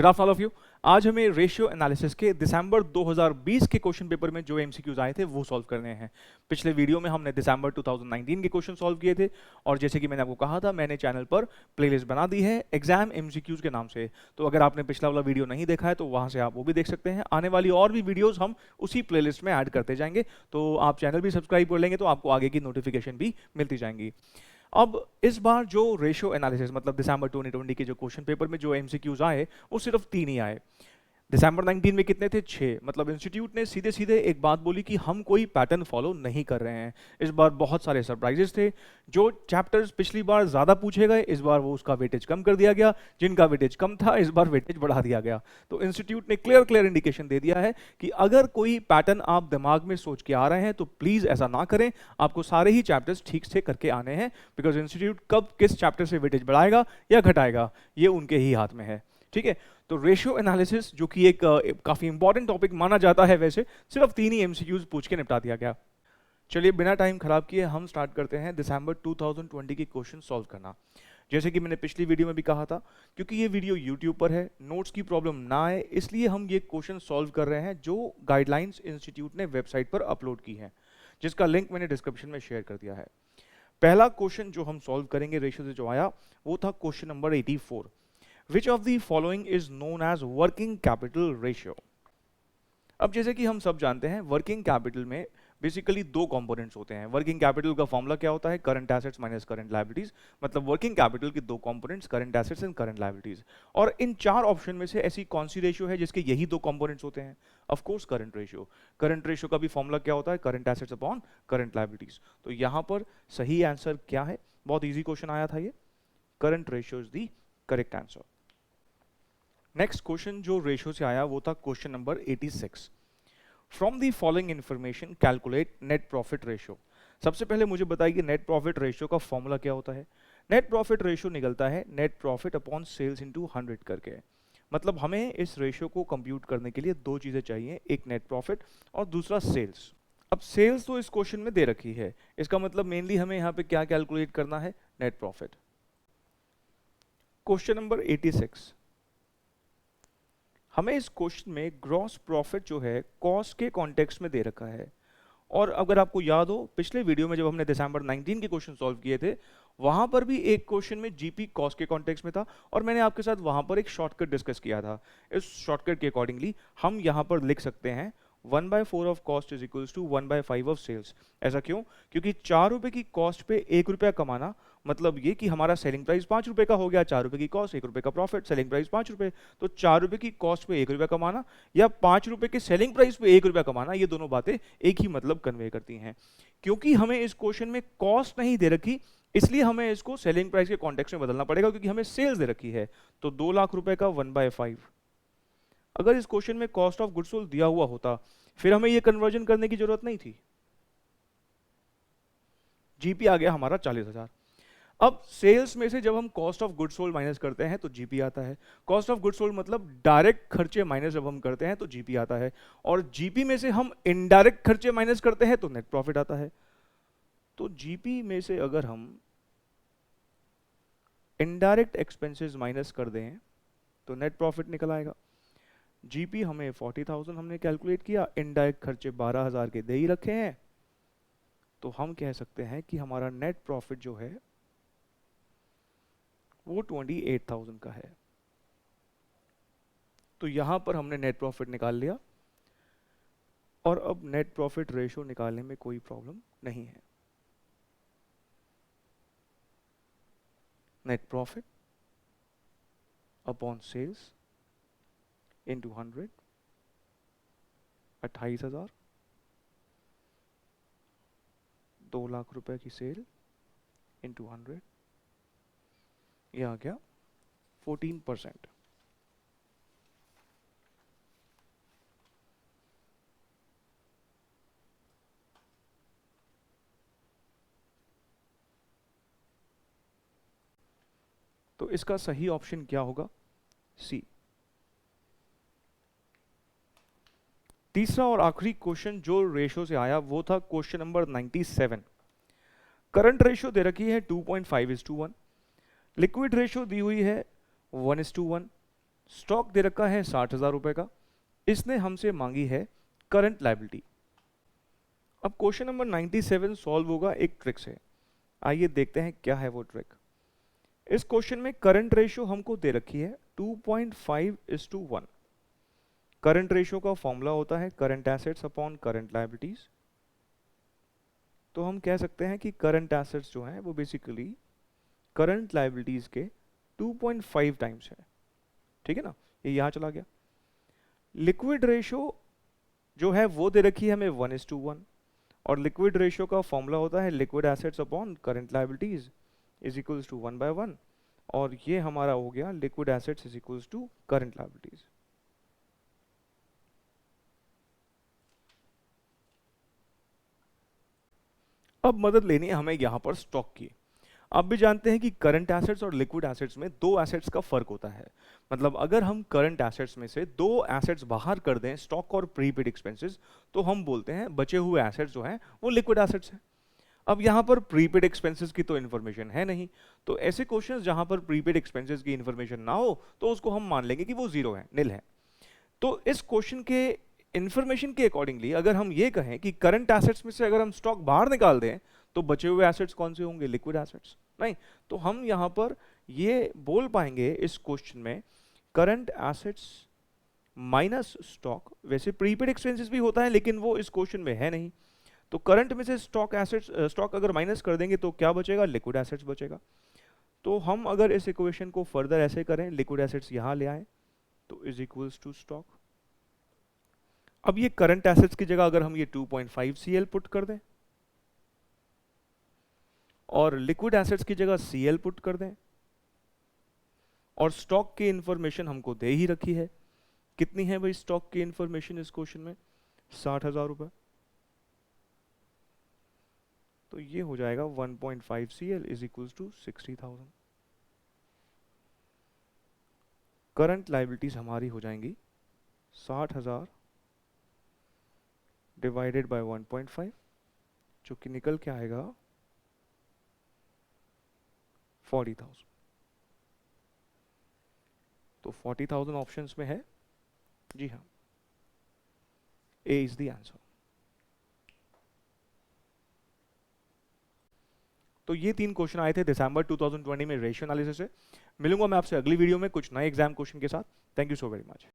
Good afternoon all of you. आज हमें ratio analysis के दिसंबर 2020 के क्वेश्चन पेपर में जो एमसीक्यूज आए थे वो सॉल्व करने हैं। पिछले वीडियो में हमने दिसंबर 2019 के क्वेश्चन सॉल्व किए थे और जैसे कि मैंने आपको कहा था मैंने चैनल पर प्लेलिस्ट बना दी है एग्जाम एमसीक्यूज के नाम से। तो अगर आपने पिछला वाला वीडियो नहीं देखा है तो वहां से आप वो भी देख सकते हैं। आने वाली और भी वीडियोज हम उसी प्लेलिस्ट में ऐड करते जाएंगे, तो आप चैनल भी सब्सक्राइब कर लेंगे तो आपको आगे की नोटिफिकेशन भी मिलती जाएंगी। अब इस बार जो रेशियो एनालिसिस मतलब दिसंबर 2020 के जो क्वेश्चन पेपर में जो एमसीक्यूज आए वो सिर्फ 3 ही आए। दिसंबर 19 में कितने थे? 6। मतलब इंस्टीट्यूट ने सीधे सीधे एक बात बोली कि हम कोई पैटर्न फॉलो नहीं कर रहे हैं। इस बार बहुत सारे सरप्राइजेस थे। जो चैप्टर्स पिछली बार ज्यादा पूछे गए इस बार वो उसका वेटेज कम कर दिया गया, जिनका वेटेज कम था इस बार वेटेज बढ़ा दिया गया। तो इंस्टीट्यूट ने क्लियर इंडिकेशन दे दिया है कि अगर कोई पैटर्न आप दिमाग में सोच के आ रहे हैं तो प्लीज ऐसा ना करें। आपको सारे ही चैप्टर्स ठीक से करके आने हैं, बिकॉज इंस्टीट्यूट कब किस चैप्टर से वेटेज बढ़ाएगा या घटाएगा ये उनके ही हाथ में है। ठीक है, तो रेशियो एनालिसिस जो कि एक काफी इंपॉर्टेंट टॉपिक माना जाता है, वैसे सिर्फ 3 ही एमसीक्यूज पूछ के निपटा दिया गया। चलिए बिना टाइम खराब किए हम स्टार्ट करते हैं दिसंबर 2020 के क्वेश्चन सॉल्व करना। जैसे कि मैंने पिछली वीडियो में भी कहा था, क्योंकि ये वीडियो यूट्यूब पर है, नोट्स की प्रॉब्लम ना आए इसलिए हम ये क्वेश्चन सॉल्व कर रहे हैं जो गाइडलाइंस इंस्टीट्यूट ने वेबसाइट पर अपलोड की है, जिसका लिंक मैंने डिस्क्रिप्शन में शेयर कर दिया है। पहला क्वेश्चन जो हम सॉल्व करेंगे रेशियो से जो आया वो था question number 84। Which of the following is known as working capital ratio? अब जैसे कि हम सब जानते हैं वर्किंग कैपिटल में बेसिकली 2 कंपोनेंट्स होते हैं। वर्किंग कैपिटल का फॉर्मूला क्या होता है? Current assets minus current liabilities. मतलब वर्किंग कैपिटल के 2 components current assets and current liabilities. और इन 4 ऑप्शन में से ऐसी कौन सी रेशियो है जिसके यही 2 कंपोनेंट्स होते हैं? Of course current ratio. Current ratio का भी फॉर्मूला क्या होता है? Current assets upon current liabilities. तो यहाँ पर सही आंसर क्या है? बहुत ईजी क्वेश्चन आया था ये। Current ratio is the correct answer. Next question जो रेशियो से आया वो था question number 86। From the following information calculate net profit ratio. सबसे पहले मुझे बताइए नेट प्रॉफिट रेशियो का फॉर्मूला क्या होता है? नेट प्रॉफिट रेशियो निकलता है net profit upon sales into 100 करके। मतलब हमें इस रेशियो को कंप्यूट करने के लिए 2 चीजें चाहिए, एक नेट प्रॉफिट और दूसरा सेल्स। अब सेल्स तो इस क्वेश्चन में दे रखी है, इसका मतलब मेनली हमें यहाँ पे क्या कैलकुलेट करना है? Net profit. क्वेश्चन नंबर 86, हमें इस क्वेश्चन में ग्रॉस प्रॉफिट जो है कॉस्ट के कॉन्टेक्स्ट में दे रखा है। और अगर आपको याद हो पिछले वीडियो में जब हमने दिसंबर 19 के क्वेश्चन सॉल्व किए थे वहां पर भी एक क्वेश्चन में जीपी कॉस्ट के कॉन्टेक्स्ट में था और मैंने आपके साथ वहां पर एक शॉर्टकट डिस्कस किया था। इस शॉर्टकट के अकॉर्डिंगली हम यहां पर लिख सकते हैं 1/4 of cost is equals to 1/5 of sales. ऐसा क्यों? क्योंकि 4 रुपए की कॉस्ट पे 1 रुपया कमाना मतलब ये कि हमारा सेलिंग प्राइस 5 रुपए का हो गया। 4 रुपए की कॉस्ट, 1 रुपए का प्रॉफिट, सेलिंग प्राइस 5 रुपए। तो 4 रुपए की कॉस्ट पे 1 रुपया कमाना या 5 रुपए के सेलिंग प्राइस पे 1 रुपया कमाना, ये दोनों बातें एक ही मतलब कन्वे करती हैं। क्योंकि हमें इस क्वेश्चन में कॉस्ट नहीं दे रखी इसलिए हमें इसको सेलिंग प्राइस के कॉन्टेक्स्ट में बदलना पड़ेगा, क्योंकि हमें सेल्स दे रखी है। तो 2 लाख रुपए का 1/5। अगर इस क्वेश्चन में कॉस्ट ऑफ गुड्स सोल्ड दिया हुआ होता फिर हमें ये कन्वर्जन करने की जरूरत नहीं थी। जीपी आ गया हमारा 40,000। अब सेल्स में से जब हम cost of goods sold minus करते हैं तो जीपी आता है। कॉस्ट ऑफ गुड्स सोल्ड मतलब डायरेक्ट खर्चे माइनस जब हम करते हैं तो जीपी आता है। और जीपी में से हम इनडायरेक्ट खर्चे माइनस करते हैं तो नेट प्रॉफिट आता है। तो जीपी में से अगर हम इनडायरेक्ट एक्सपेंसेस माइनस कर दें तो नेट प्रॉफिट निकल आएगा। जीपी हमें 40,000 हमने कैलकुलेट किया, इनडायरेक्ट खर्चे 12,000 के दे ही रखे हैं, तो हम कह सकते हैं कि हमारा नेट प्रॉफिट जो है वो 28,000 का है। तो यहां पर हमने नेट प्रॉफिट निकाल लिया और अब नेट प्रॉफिट रेशियो निकालने में कोई प्रॉब्लम नहीं है। Net profit upon sales into 100, 28,000, 2 lakh रुपए की सेल इनटू 100, ये आ गया 14%। तो इसका सही ऑप्शन क्या होगा? सी। तीसरा और आखिरी क्वेश्चन जो रेशियो से आया वो था क्वेश्चन नंबर 97। करंट रेशियो दे रखी है 2.5:1, लिक्विड रेशियो दी हुई है 1:1, स्टॉक दे रखा है 60,000 रुपए का, इसने हमसे मांगी है करंट लायबिलिटी। अब क्वेश्चन नंबर 97 सॉल्व होगा एक ट्रिक से। आइए देखते हैं क्या है वो ट्रिक। इस क्वेश्चन में करंट रेशियो हमको दे रखी है 2.5:1। करंट रेशियो का फॉर्मूला होता है current assets upon current liabilities. तो हम कह सकते हैं कि करंट एसेट्स जो हैं वो बेसिकली करंट लायबिलिटीज के 2.5 टाइम्स है। ठीक है ना, ये यहां चला गया। लिक्विड रेशियो जो है वो दे रखी है हमें 1:1, और लिक्विड रेशियो का फॉर्मूला होता है liquid assets upon current liabilities is equals to 1/1, और ये हमारा हो गया liquid assets is equals to current liabilities. अब मदद लेनी है हमें यहां पर स्टॉक की। आप भी जानते हैं कि करंट एसेट्स और लिक्विड एसेट्स में दो एसेट्स का फर्क होता है। मतलब अगर हम करंट एसेट्स में से दो एसेट्स बाहर कर दें, स्टॉक और प्रीपेड एक्सपेंसेस, तो हम बोलते हैं बचे हुए एसेट्स जो हैं वो लिक्विड एसेट्स हैं। अब यहाँ पर प्रीपेड एक्सपेंसेस की तो इन्फॉर्मेशन है नहीं, तो ऐसे क्वेश्चंस जहां पर प्रीपेड एक्सपेंसेस की इन्फॉर्मेशन ना हो तो उसको हम मान लेंगे कि वो जीरो है, निल है। तो इस क्वेश्चन के इंफॉर्मेशन के अकॉर्डिंगली अगर हम ये कहें कि करंट एसेट्स में से अगर हम स्टॉक बाहर निकाल दें तो बचे हुए एसेट्स कौन से होंगे? Liquid assets. नहीं, तो हम यहां पर ये बोल पाएंगे इस क्वेश्चन में करंट एसेट्स माइनस स्टॉक। वैसे प्रीपेड एक्सपेंसेस भी होता है लेकिन वो इस क्वेश्चन में है नहीं, तो करंट में से स्टॉक एसेट्स स्टॉक अगर माइनस कर देंगे तो क्या बचेगा? लिक्विड एसेट्स बचेगा। तो हम अगर इस इक्वेशन को फर्दर ऐसे करें, लिक्विड एसेट्स यहां ले आए तो इज इक्वल्स टू स्टॉक। अब ये करंट एसेट्स की जगह अगर हम ये 2.5 CL पुट कर दें और लिक्विड एसेट्स की जगह CL पुट कर दें, और स्टॉक की इंफॉर्मेशन हमको दे ही रखी है, कितनी है भाई स्टॉक की इंफॉर्मेशन इस क्वेश्चन में? 60,000 रुपए। तो ये हो जाएगा 1.5 CL is equals to 60,000। Current liabilities हमारी हो जाएंगी 60,000 डिवाइडेड बाय 1.5, जो कि निकल के आएगा 40,000। तो 40,000 ऑप्शंस में है, जी हाँ, ए इज द आंसर। तो ये 3 क्वेश्चन आए थे दिसंबर 2020 में रेशियो एनालिसिस से। मिलूंगा मैं आपसे अगली वीडियो में कुछ नए एग्जाम क्वेश्चन के साथ। Thank you so very much.